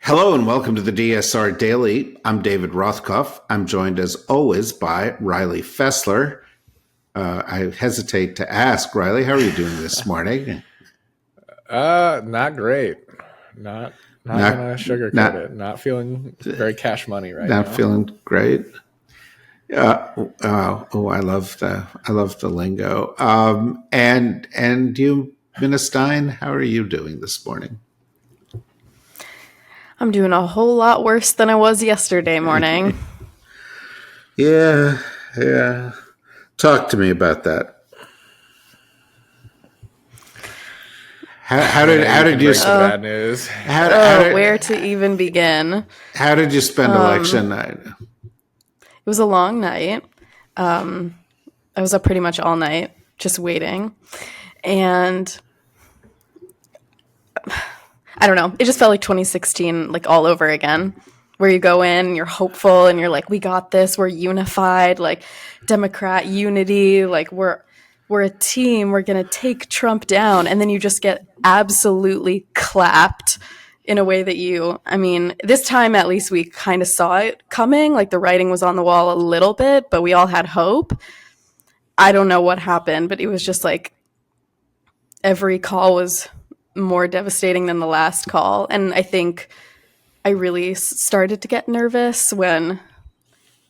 Hello and welcome to the DSR Daily. I'm David Rothkopf. I'm joined as always by Riley Fessler. I hesitate to ask, Riley, how are you doing this morning? Not great. Not gonna Not, sugarcoat not, it. Not feeling very cash money right not now. feeling great. I love the lingo. And you, Minestein, how are you doing this morning? I'm doing a whole lot worse than I was yesterday morning. Yeah. Talk to me about that. How did you break the bad news? Where to even begin? How did you spend election night? It was a long night. I was up pretty much all night just waiting. And I don't know. It just felt like 2016, like all over again, where you go in, you're hopeful, and you're like, we got this. We're unified, like Democrat unity. Like we're a team. We're going to take Trump down. And then you just get absolutely clapped in a way that this time at least we kind of saw it coming. Like the writing was on the wall a little bit, but we all had hope. I don't know what happened, but it was just like every call was more devastating than the last call. And I think I really started to get nervous when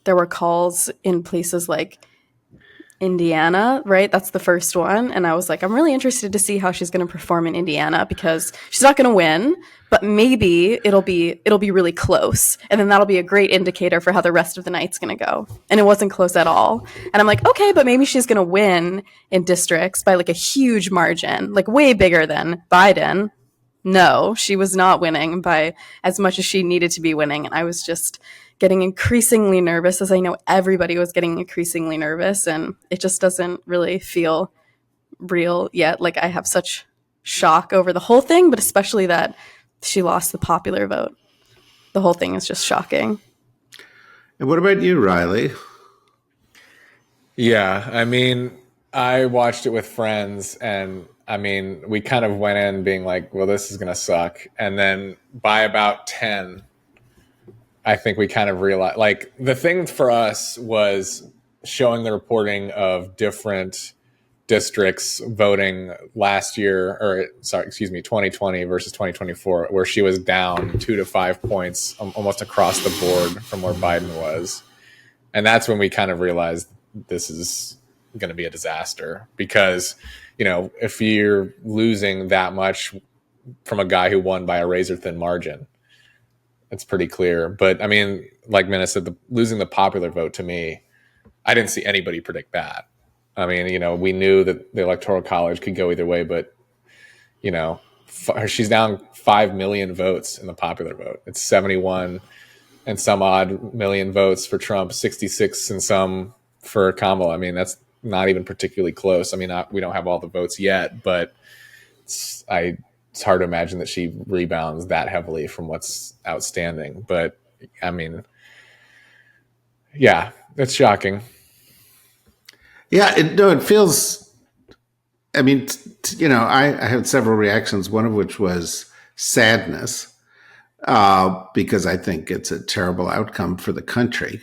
there were calls in places like Indiana, right? That's the first one. And I was like, I'm really interested to see how she's going to perform in Indiana because she's not going to win, but maybe it'll be really close. And then that'll be a great indicator for how the rest of the night's going to go. And it wasn't close at all. And I'm like, okay, but maybe she's going to win in districts by like a huge margin, like way bigger than Biden. No, she was not winning by as much as she needed to be winning. And I was just getting increasingly nervous, as I know everybody was getting increasingly nervous, and it just doesn't really feel real yet. Like I have such shock over the whole thing, but especially that she lost the popular vote. The whole thing is just shocking. And what about you, Riley? Yeah, I watched it with friends, and we kind of went in being like, well, this is going to suck. And then by about 10, I think we kind of realized, like, the thing for us was showing the reporting of different districts voting last year, 2020 versus 2024, where she was down 2 to 5 points almost across the board from where Biden was. And that's when we kind of realized this is going to be a disaster because, if you're losing that much from a guy who won by a razor thin margin, it's pretty clear. But like Minna said, losing the popular vote, to me, I didn't see anybody predict that. We knew that the Electoral College could go either way, but she's down 5 million votes in the popular vote. It's 71 and some odd million votes for Trump, 66 and some for Kamala. That's not even particularly close. We don't have all the votes yet, but it's hard to imagine that she rebounds that heavily from what's outstanding. But yeah, it's shocking. Yeah, it feels. I had several reactions. One of which was sadness, because I think it's a terrible outcome for the country.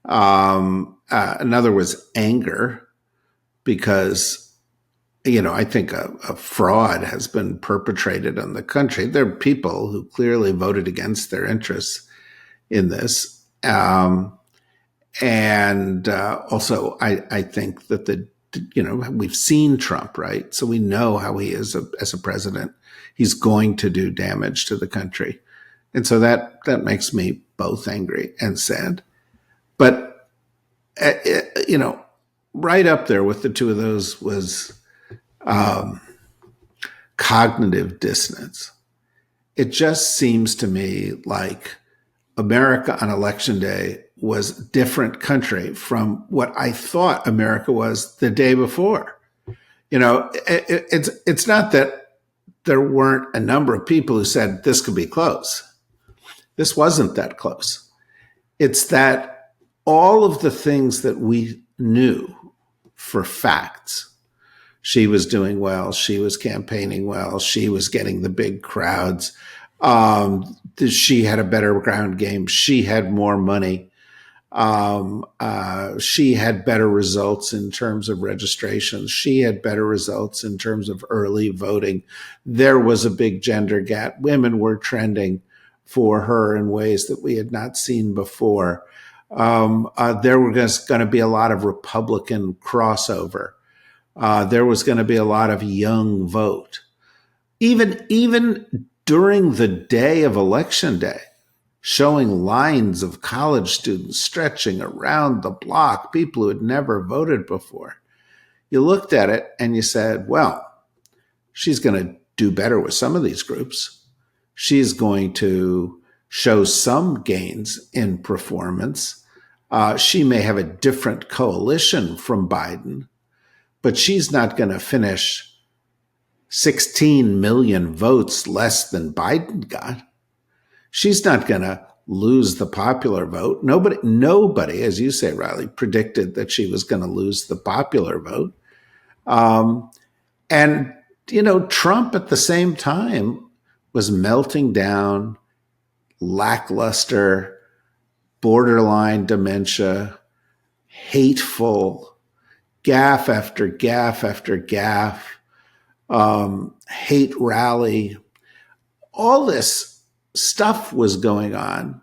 Another was anger, because I think a fraud has been perpetrated on the country. There are people who clearly voted against their interests in this. And also, I think that we've seen Trump, right? So we know how he is as a president. He's going to do damage to the country. And so that makes me both angry and sad. But, right up there with the two of those was cognitive dissonance. It just seems to me like America on election day was a different country from what I thought America was the day before. It's not that there weren't a number of people who said this could be close. This wasn't that close. It's that all of the things that we knew for facts, she was doing well, she was campaigning well, she was getting the big crowds, she had a better ground game. She had more money. She had better results in terms of registrations. She had better results in terms of early voting. There was a big gender gap. Women were trending for her in ways that we had not seen before. There was going to be a lot of Republican crossover. There was going to be a lot of young vote. Even during the day of Election Day, showing lines of college students stretching around the block, people who had never voted before. You looked at it and you said, well, she's going to do better with some of these groups. She's going to show some gains in performance. She may have a different coalition from Biden, but she's not going to finish 16 million votes less than Biden got. She's not going to lose the popular vote. Nobody, as you say, Riley, predicted that she was going to lose the popular vote. And, Trump at the same time was melting down, lackluster, borderline dementia, hateful, gaffe after gaffe after gaffe, hate rally. All this stuff was going on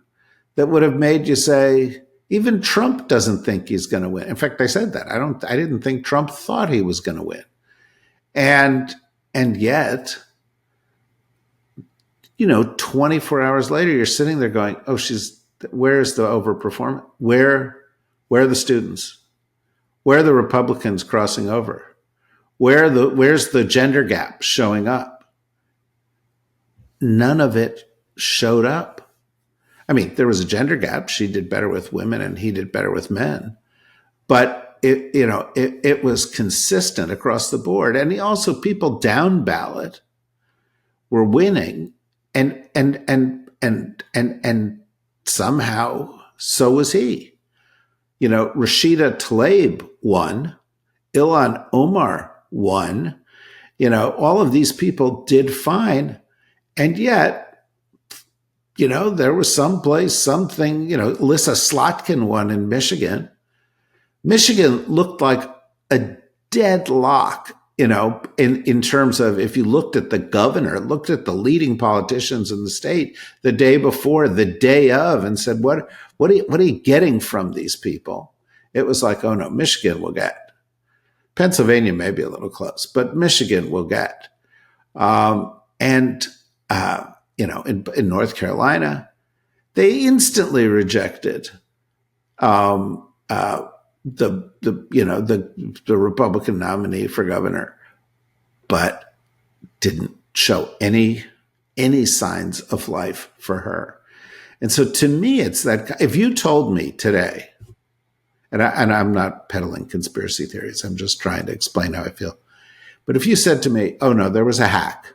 that would have made you say, even Trump doesn't think he's going to win. In fact, I said that. I didn't think Trump thought he was going to win. And yet, 24 hours later, you're sitting there going, oh, where's the overperformance? Where are the students? Where are the Republicans crossing over? Where's the gender gap showing up? None of it showed up. I mean, there was a gender gap. She did better with women and he did better with men. But it was consistent across the board. And also people down ballot were winning and somehow so was he. Rashida Tlaib won, Ilhan Omar won, all of these people did fine. And yet, there was someplace, something, Alyssa Slotkin won in Michigan. Michigan looked like a deadlock, in terms of, if you looked at the governor, looked at the leading politicians in the state the day before, the day of, and said, what are you getting from these people? It was like, oh no, Michigan will get. Pennsylvania may be a little close, but Michigan will get. In North Carolina, they instantly rejected the Republican nominee for governor, but didn't show any signs of life for her. And so to me, it's that if you told me today, and I'm not peddling conspiracy theories, I'm just trying to explain how I feel. But if you said to me, oh no, there was a hack,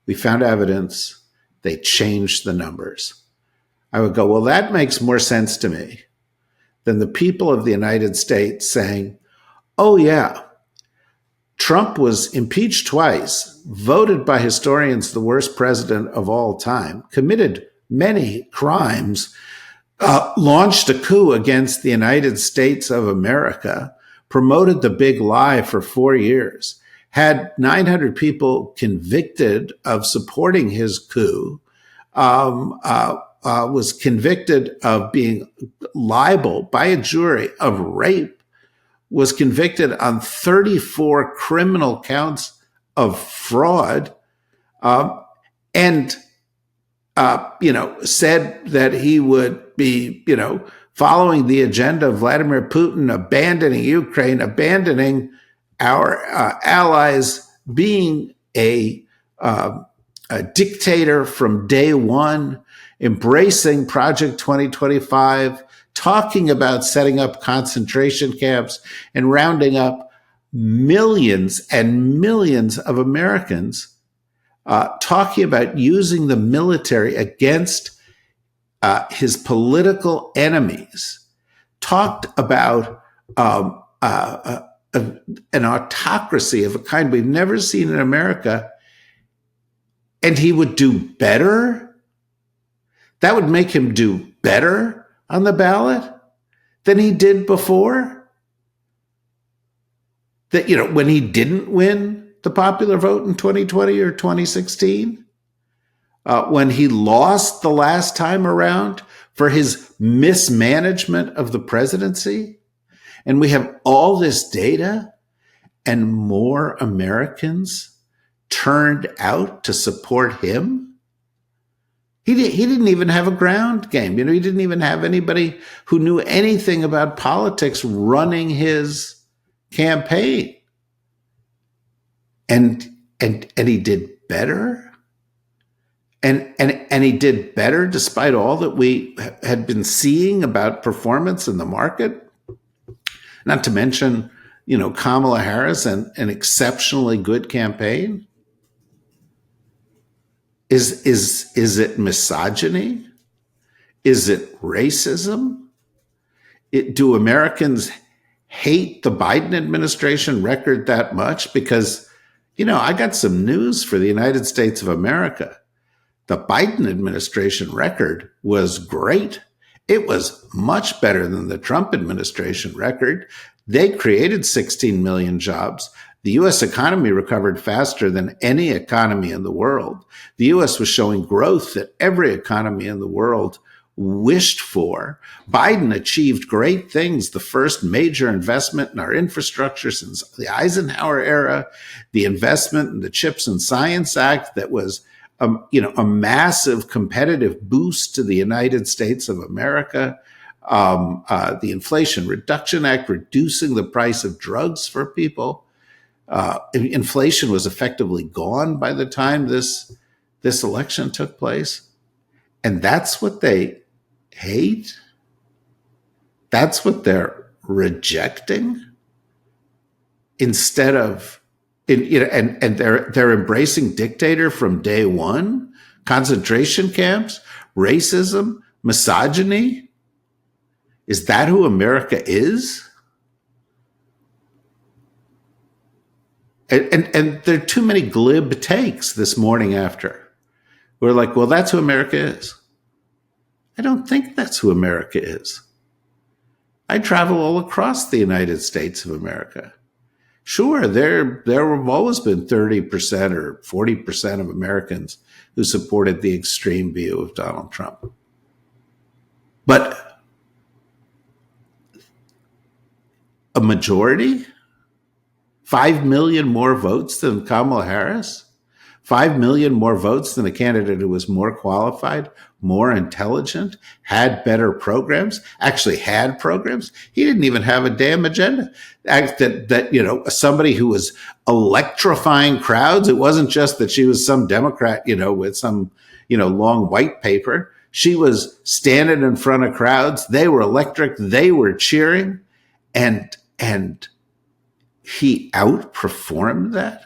we found evidence, they changed the numbers, I would go, well, that makes more sense to me than the people of the United States saying, oh yeah, Trump was impeached twice, voted by historians the worst president of all time, committed many crimes, launched a coup against the United States of America, promoted the big lie for 4 years, had 900 people convicted of supporting his coup, was convicted of being liable by a jury of rape, was convicted on 34 criminal counts of fraud, and said that he would be, following the agenda of Vladimir Putin, abandoning Ukraine, abandoning our allies, being a dictator from day one, embracing Project 2025, talking about setting up concentration camps and rounding up millions and millions of Americans, talking about using the military against his political enemies, talked about an autocracy of a kind we've never seen in America, and he would do better that would make him do better on the ballot than he did before. That, when he didn't win the popular vote in 2020 or 2016, when he lost the last time around for his mismanagement of the presidency. And we have all this data, and more Americans turned out to support him. He didn't even have a ground game. He didn't even have anybody who knew anything about politics running his campaign. And he did better. And he did better despite all that we had been seeing about performance in the market. Not to mention, Kamala Harris and an exceptionally good campaign. Is it misogyny? Is it racism? Do Americans hate the Biden administration record that much? Because, I got some news for the United States of America. The Biden administration record was great. It was much better than the Trump administration record. They created 16 million jobs. The U.S. economy recovered faster than any economy in the world. The U.S. was showing growth that every economy in the world wished for. Biden achieved great things, the first major investment in our infrastructure since the Eisenhower era, the investment in the Chips and Science Act that was a massive competitive boost to the United States of America, the Inflation Reduction Act, reducing the price of drugs for people. Inflation was effectively gone by the time this election took place. And that's what they hate. That's what they're rejecting instead of, and they're embracing dictator from day one, concentration camps, racism, misogyny. Is that who America is? And there are too many glib takes this morning after. We're like, well, that's who America is. I don't think that's who America is. I travel all across the United States of America. Sure, there have always been 30% or 40% of Americans who supported the extreme view of Donald Trump. But a majority, 5 million more votes than Kamala Harris, 5 million more votes than a candidate who was more qualified, more intelligent, had better programs, actually had programs. He didn't even have a damn agenda. Somebody who was electrifying crowds. It wasn't just that she was some Democrat, with some, long white paper. She was standing in front of crowds. They were electric. They were cheering. And he outperformed that.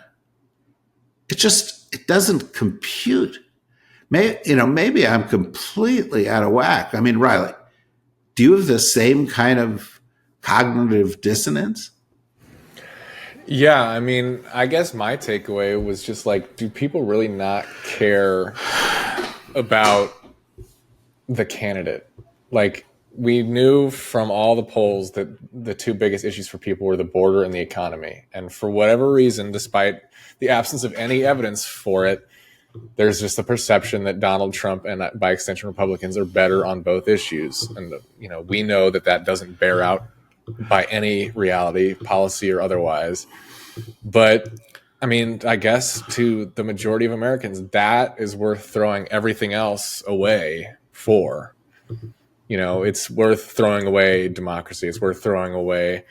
It doesn't compute. Maybe I'm completely out of whack. I mean, Riley, do you have the same kind of cognitive dissonance? Yeah, I mean, I guess my takeaway was just like, do people really not care about the candidate? Like, we knew from all the polls that the two biggest issues for people were the border and the economy. And for whatever reason, despite the absence of any evidence for it, there's just the perception that Donald Trump and by extension Republicans are better on both issues. And, we know that doesn't bear out by any reality, policy or otherwise. But I mean, I guess to the majority of Americans, that is worth throwing everything else away for. It's worth throwing away democracy. It's worth throwing away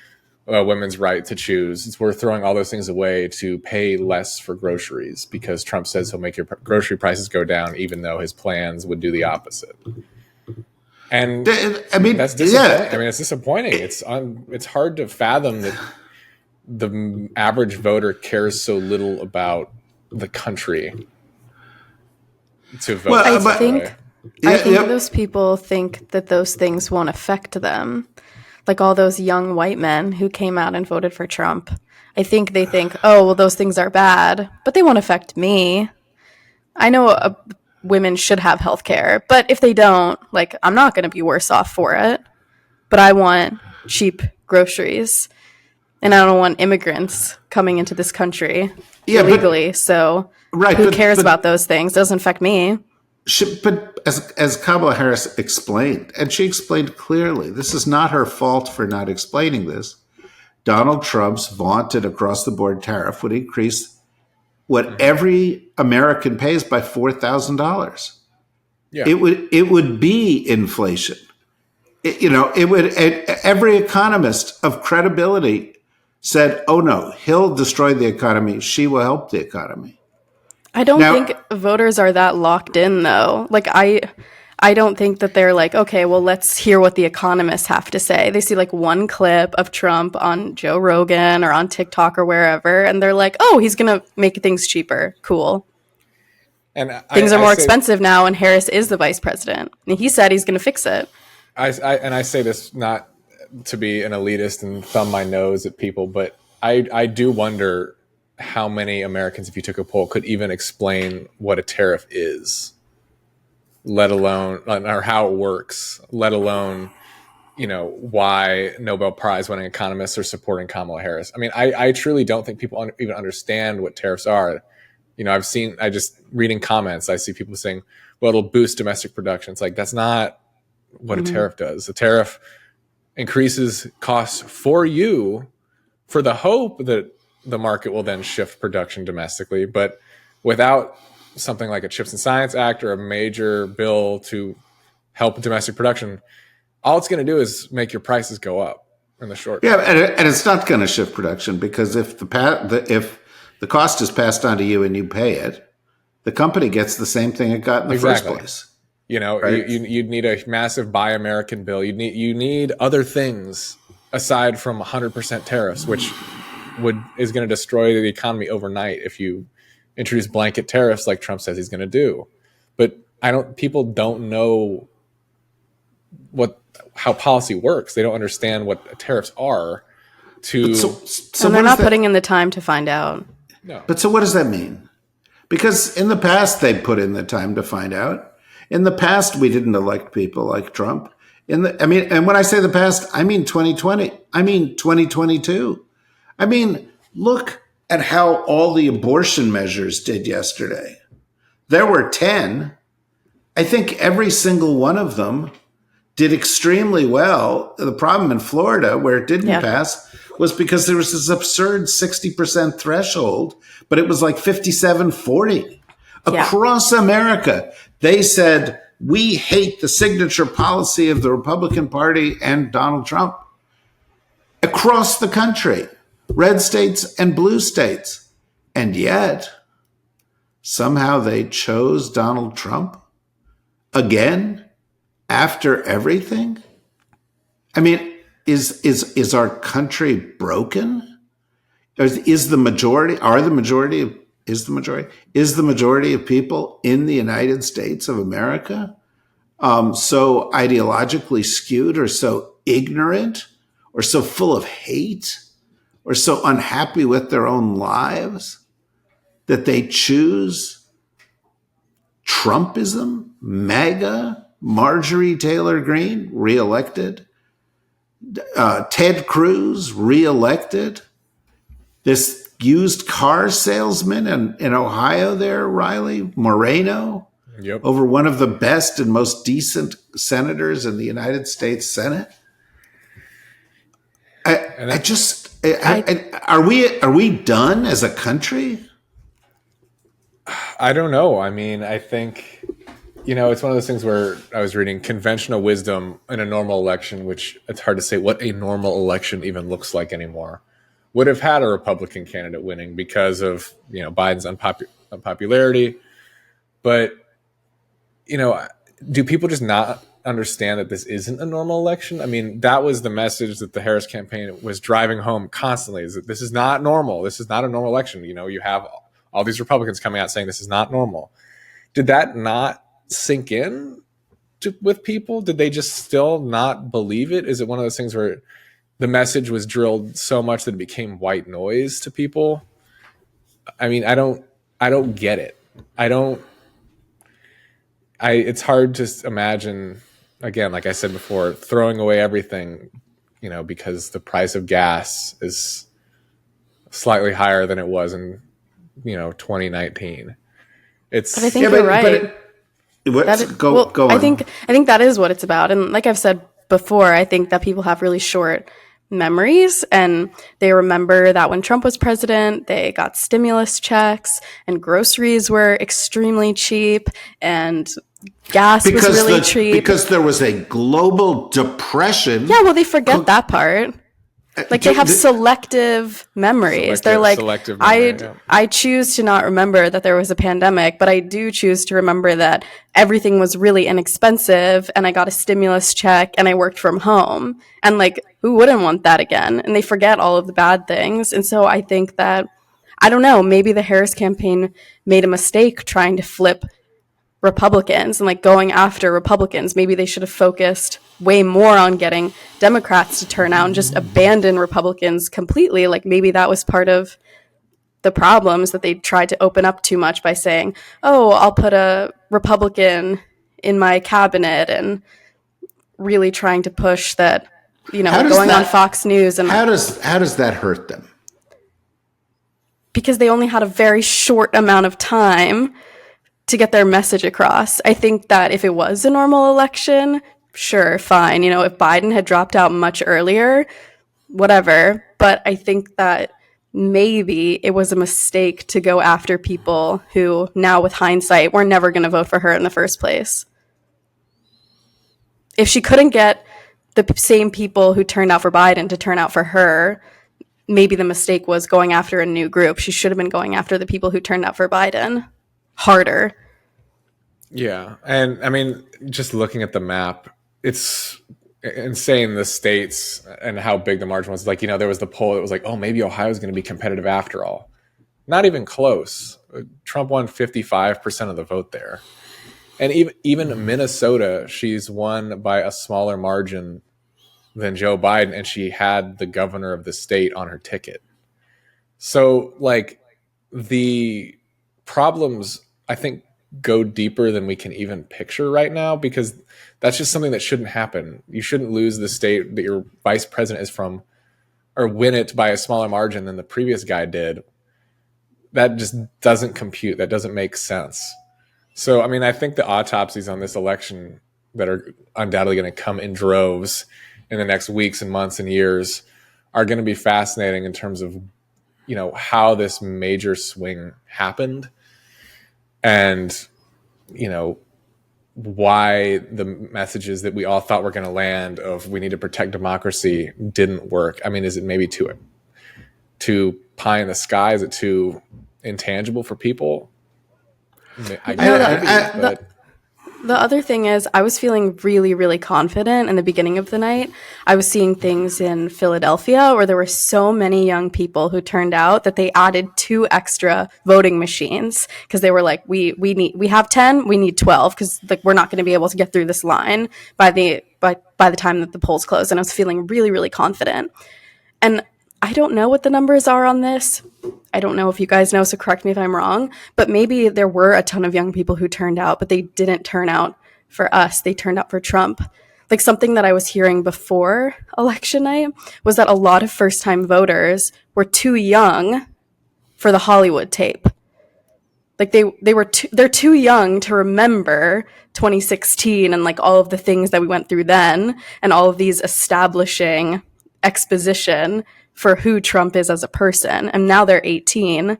women's right to choose. It's worth throwing all those things away to pay less for groceries because Trump says he'll make your grocery prices go down, even though his plans would do the opposite. And I mean, that's disappointing. Yeah. I mean, it's disappointing. It's hard to fathom that the average voter cares so little about the country to vote. Well, I think those people think that those things won't affect them. Like all those young white men who came out and voted for Trump. I think they think, oh, well, those things are bad, but they won't affect me. I know women should have health care. But if they don't, like, I'm not going to be worse off for it. But I want cheap groceries. And I don't want immigrants coming into this country illegally. So who cares about those things? It doesn't affect me. But as Kamala Harris explained, and she explained clearly, this is not her fault for not explaining this. Donald Trump's vaunted across-the-board tariff would increase what every American pays by $4,000. Yeah. It would be inflation. It would. Every economist of credibility said, "Oh no, he'll destroy the economy. She will help the economy." I don't think voters are that locked in, though. Like, I don't think that they're like, okay, well, let's hear what the economists have to say. They see like one clip of Trump on Joe Rogan or on TikTok or wherever, and they're like, oh, he's going to make things cheaper. Cool. And things are more expensive now, and Harris is the vice president. And he said he's going to fix it. I say this not to be an elitist and thumb my nose at people, but I do wonder how many Americans, if you took a poll, could even explain what a tariff is, let alone, or how it works, let alone, why Nobel Prize winning economists are supporting Kamala Harris. I mean, I truly don't think people even understand what tariffs are. I just reading comments, I see people saying, well, it'll boost domestic production. It's like, that's not what a tariff does. A tariff increases costs for you for the hope that the market will then shift production domestically. But without something like a Chips and Science Act or a major bill to help domestic production, all it's going to do is make your prices go up in the short term. Yeah, and it's not going to shift production, because if the cost is passed on to you and you pay it, the company gets the same thing it got in the first place. Right? You'd need a massive Buy American bill. You need other things aside from 100% tariffs, which is going to destroy the economy overnight if you introduce blanket tariffs like Trump says he's going to do. But people don't know how policy works. They don't understand what tariffs are. So they're not putting in the time to find out. No. But so what does that mean? Because in the past, they put in the time to find out. In the past, we didn't elect people like Trump. And when I say the past, I mean 2020. I mean 2022. I mean, look at how all the abortion measures did yesterday. There were 10. I think every single one of them did extremely well. The problem in Florida, where it didn't pass, was because there was this absurd 60% threshold, but it was like 57-40. Across America, they said, we hate the signature policy of the Republican Party and Donald Trump. Across the country, red states and blue states. And yet, somehow they chose Donald Trump again after everything. I mean, is our country broken? Is the majority of people in the United States of America so ideologically skewed, or so ignorant, or so full of hate, or so unhappy with their own lives that they choose Trumpism, MAGA, Marjorie Taylor Greene, reelected, Ted Cruz, reelected, this used car salesman in Ohio there, Riley Moreno, over one of the best and most decent senators in the United States Senate. Are we done as a country? I don't know. I mean, I think, it's one of those things where I was reading conventional wisdom in a normal election, which it's hard to say what a normal election even looks like anymore, would have had a Republican candidate winning because of, Biden's unpopularity. But, do people just not understand that this isn't a normal election? I mean, that was the message that the Harris campaign was driving home constantly, is that this is not normal. This is not a normal election. You have all these Republicans coming out saying this is not normal. Did that not sink in with people? Did they just still not believe it? Is it one of those things where the message was drilled so much that it became white noise to people? I mean, I don't get it. it's hard to imagine, again, like I said before, throwing away everything, because the price of gas is slightly higher than it was in 2019. It's But I think you're right. Go I on. think that is what it's about. And like I've said before, I think that people have really short memories, and they remember that when Trump was president, they got stimulus checks and groceries were extremely cheap and gas was really cheap. Because there was a global depression. Yeah, well, they forget that part. Like they have selective memories. They're like, selective memory, I choose to not remember that there was a pandemic, but I do choose to remember that everything was really inexpensive and I got a stimulus check and I worked from home. And like, who wouldn't want that again? And they forget all of the bad things. And so I think that, I don't know, maybe the Harris campaign made a mistake trying to flip Republicans and like going after Republicans. Maybe they should have focused way more on getting Democrats to turn out and just abandon Republicans completely. Like maybe that was part of the problems, that they tried to open up too much by saying, oh, I'll put a Republican in my cabinet, and really trying to push that, going on Fox News. And how does that hurt them? Because they only had a very short amount of time to get their message across. I think that if it was a normal election, sure, fine. If Biden had dropped out much earlier, whatever. But I think that maybe it was a mistake to go after people who now, with hindsight, were never going to vote for her in the first place. If she couldn't get the same people who turned out for Biden to turn out for her, maybe the mistake was going after a new group. She should have been going after the people who turned out for Biden harder. Yeah. And I mean, just looking at the map, it's insane, the states and how big the margin was. Like, there was the poll that was like, oh, maybe Ohio's going to be competitive after all. Not even close. Trump won 55% of the vote there. And even Minnesota, she's won by a smaller margin than Joe Biden, and she had the governor of the state on her ticket. So, like, the problems, I think, go deeper than we can even picture right now, because that's just something that shouldn't happen. You shouldn't lose the state that your vice president is from, or win it by a smaller margin than the previous guy did. That just doesn't compute. That doesn't make sense. So, I mean, I think the autopsies on this election that are undoubtedly going to come in droves in the next weeks and months and years are going to be fascinating in terms of, how this major swing happened, and, why the messages that we all thought were going to land of we need to protect democracy didn't work. I mean, is it maybe too pie in the sky? Is it too intangible for people? The other thing is, I was feeling really, really confident in the beginning of the night. I was seeing things in Philadelphia where there were so many young people who turned out that they added 2 extra voting machines, because they were like, we have 10, we need 12, because like we're not going to be able to get through this line by the time that the polls close. And I was feeling really, really confident. And I don't know what the numbers are on this. I don't know if you guys know, so correct me if I'm wrong. But maybe there were a ton of young people who turned out, but they didn't turn out for us. They turned out for Trump. Like, something that I was hearing before election night was that a lot of first-time voters were too young for the Hollywood tape. Like they're too young to remember 2016 and like all of the things that we went through then, and all of these establishing exposition for who Trump is as a person. And now they're 18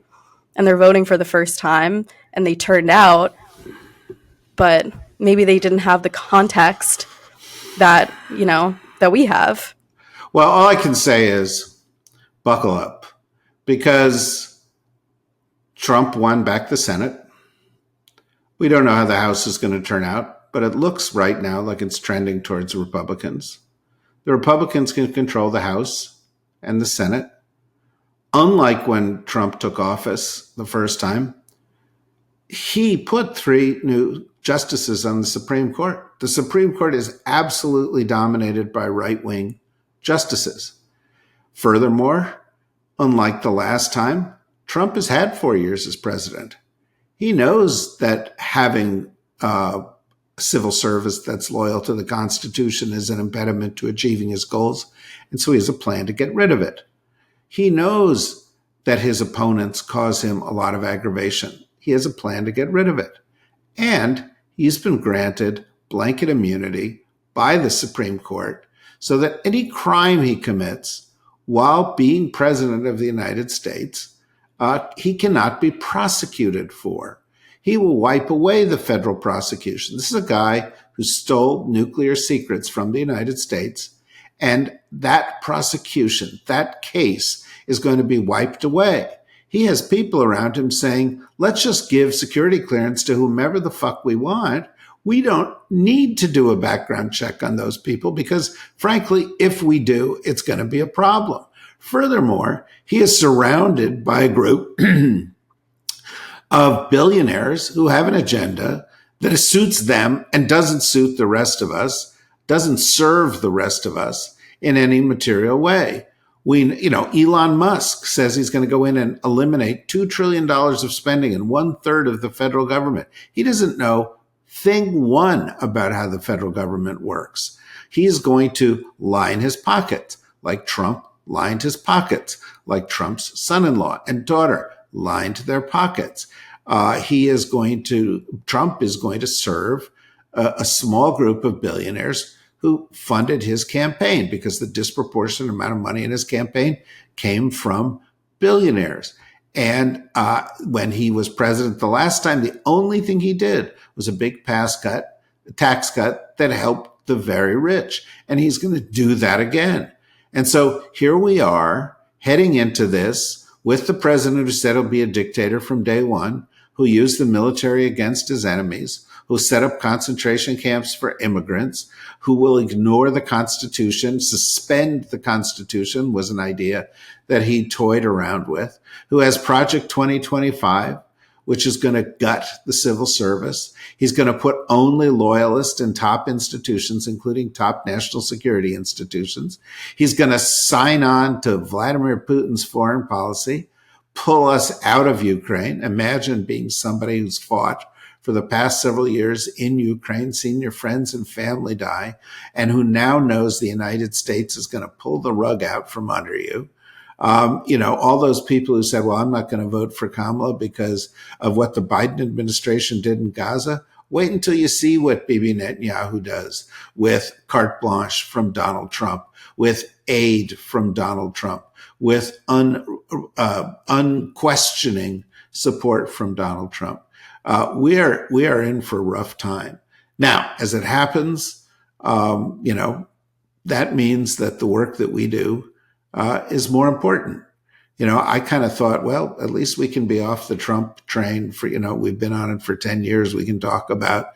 and they're voting for the first time, and they turned out, but maybe they didn't have the context that, that we have. Well, all I can say is buckle up, because Trump won back the Senate. We don't know how the House is going to turn out, but it looks right now like it's trending towards Republicans. The Republicans can control the House and the Senate. Unlike when Trump took office the first time, he put 3 new justices on the Supreme Court. The Supreme Court is absolutely dominated by right-wing justices. Furthermore, unlike the last time, Trump has had 4 years as president. He knows that having civil service that's loyal to the Constitution is an impediment to achieving his goals. And so he has a plan to get rid of it. He knows that his opponents cause him a lot of aggravation. He has a plan to get rid of it. And he's been granted blanket immunity by the Supreme Court so that any crime he commits while being president of the United States, he cannot be prosecuted for. He will wipe away the federal prosecution. This is a guy who stole nuclear secrets from the United States, and that prosecution, that case, is going to be wiped away. He has people around him saying, let's just give security clearance to whomever the fuck we want. We don't need to do a background check on those people because, frankly, if we do, it's going to be a problem. Furthermore, he is surrounded by a group of billionaires who have an agenda that suits them and doesn't suit the rest of us, doesn't serve the rest of us in any material way. Elon Musk says he's going to go in and eliminate $2 trillion of spending and 1/3 of the federal government. He doesn't know thing one about how the federal government works. He's going to line his pockets like Trump lined his pockets, like Trump's son-in-law and daughter lined their pockets. Trump is going to serve a small group of billionaires who funded his campaign because the disproportionate amount of money in his campaign came from billionaires. And when he was president the last time, the only thing he did was a big tax cut that helped the very rich. And he's going to do that again. And so here we are heading into this with the president who said he'll be a dictator from day one, who used the military against his enemies, who set up concentration camps for immigrants, who will ignore the Constitution, suspend the Constitution was an idea that he toyed around with, who has Project 2025, which is going to gut the civil service. He's going to put only loyalists in top institutions, including top national security institutions. He's going to sign on to Vladimir Putin's foreign policy, pull us out of Ukraine. Imagine being somebody who's fought for the past several years in Ukraine, seen your friends and family die, and who now knows the United States is going to pull the rug out from under you. All those people who said, well, I'm not going to vote for Kamala because of what the Biden administration did in Gaza. Wait until you see what Bibi Netanyahu does with carte blanche from Donald Trump, with aid from Donald Trump, with unquestioning support from Donald Trump. We are in for a rough time. Now, as it happens, that means that the work that we do is more important. I kind of thought, well, at least we can be off the Trump train for, we've been on it for 10 years. We can talk about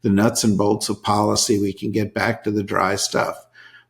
the nuts and bolts of policy. We can get back to the dry stuff.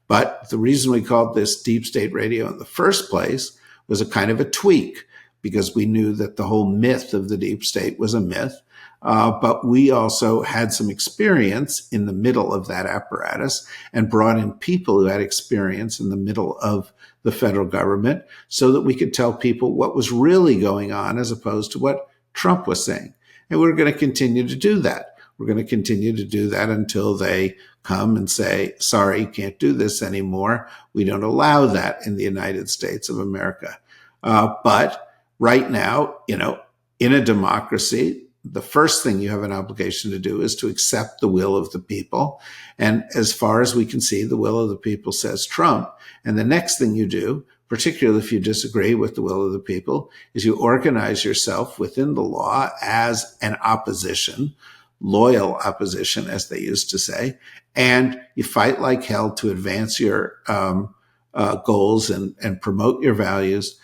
But the reason we called this Deep State Radio in the first place was a kind of a tweak, because we knew that the whole myth of the deep state was a myth. But we also had some experience in the middle of that apparatus and brought in people who had experience in the middle of the federal government so that we could tell people what was really going on as opposed to what Trump was saying. And we're going to continue to do that. We're going to continue to do that until they come and say, sorry, you can't do this anymore. We don't allow that in the United States of America. But right now, in a democracy, the first thing you have an obligation to do is to accept the will of the people. And as far as we can see, the will of the people says Trump. And the next thing you do, particularly if you disagree with the will of the people, is you organize yourself within the law as an opposition, loyal opposition, as they used to say, and you fight like hell to advance your goals and promote your values,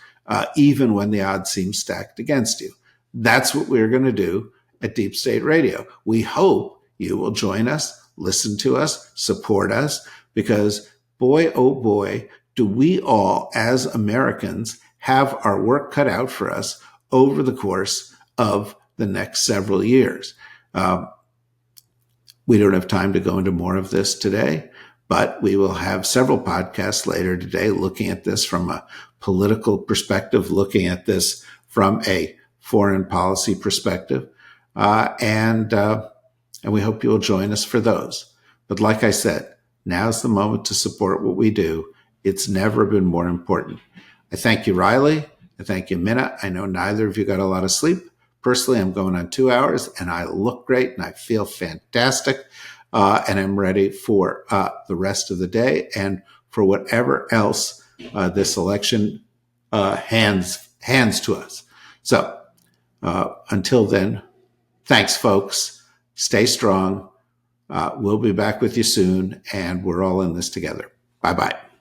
even when the odds seem stacked against you. That's what we're going to do at Deep State Radio. We hope you will join us, listen to us, support us, because boy, oh boy, do we all as Americans have our work cut out for us over the course of the next several years. We don't have time to go into more of this today, but we will have several podcasts later today looking at this from a political perspective, looking at this from a foreign policy perspective. And and we hope you'll join us for those. But like I said, now's the moment to support what we do. It's never been more important. I thank you, Riley. I thank you, Minna. I know neither of you got a lot of sleep. Personally, I'm going on 2 hours, and I look great, and I feel fantastic, and I'm ready for the rest of the day and for whatever else this election hands to us. So until then, thanks, folks. Stay strong. We'll be back with you soon, and we're all in this together. Bye-bye.